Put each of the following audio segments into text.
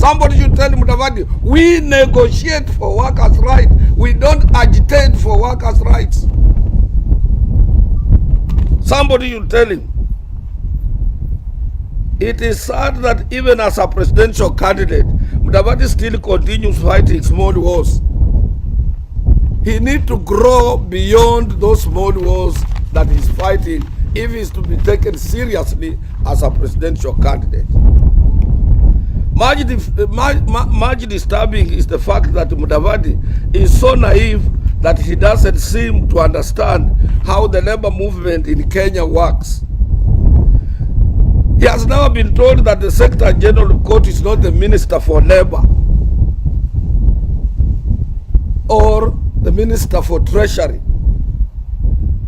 Somebody should tell Mudavadi, we negotiate for workers' rights. We don't agitate for workers' rights. Somebody should tell him. It is sad that even as a presidential candidate, Mudavadi still continues fighting small wars. He needs to grow beyond those small wars that he's fighting if he's to be taken seriously as a presidential candidate. Much disturbing is the fact that Mudavadi is so naive that he doesn't seem to understand how the labor movement in Kenya works. He has now been told that the Secretary General of Court is not the Minister for Labor or the Minister for Treasury,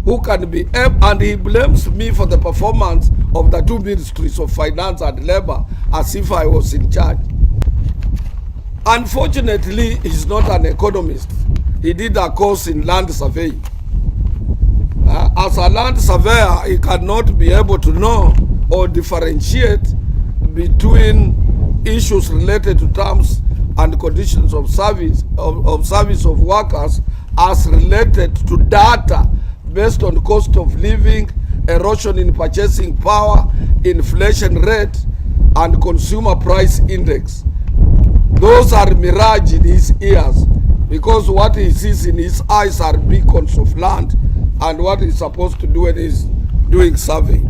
who can be, and he blames me for the performance of the two ministries of Finance and Labor as if I was in charge. Unfortunately, he's not an economist. He did a course in land surveying. As a land surveyor, he cannot be able to know or differentiate between issues related to terms and conditions of service of workers as related to data based on cost of living, erosion in purchasing power, inflation rate, and consumer price index. Those are mirage in his ears, because what he sees in his eyes are beacons of land and what he's supposed to do when he's doing survey.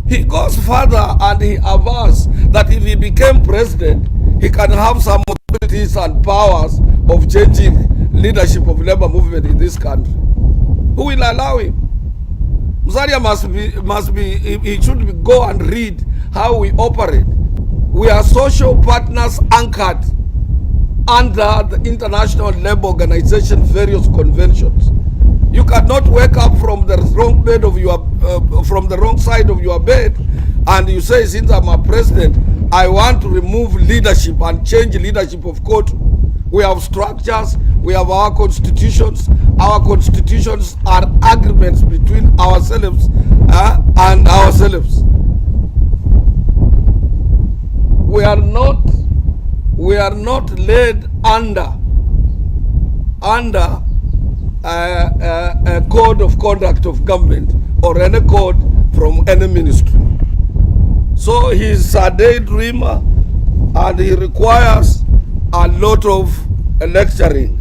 He goes further and he avers that if he became president, he can have some authorities and powers of changing leadership of labor movement in this country. Who will allow him? Musalia he should go and read how we operate. We are social partners anchored under the International Labour Organization various conventions. You cannot wake up from the wrong bed of your from the wrong side of your bed and you say, since I'm a president, I want to remove leadership and change leadership of court. We have structures, we have our constitutions. Our constitutions are agreements between ourselves and ourselves. We are not led under a code of conduct of government or any code from any ministry. So he's a daydreamer and he requires a lot of lecturing.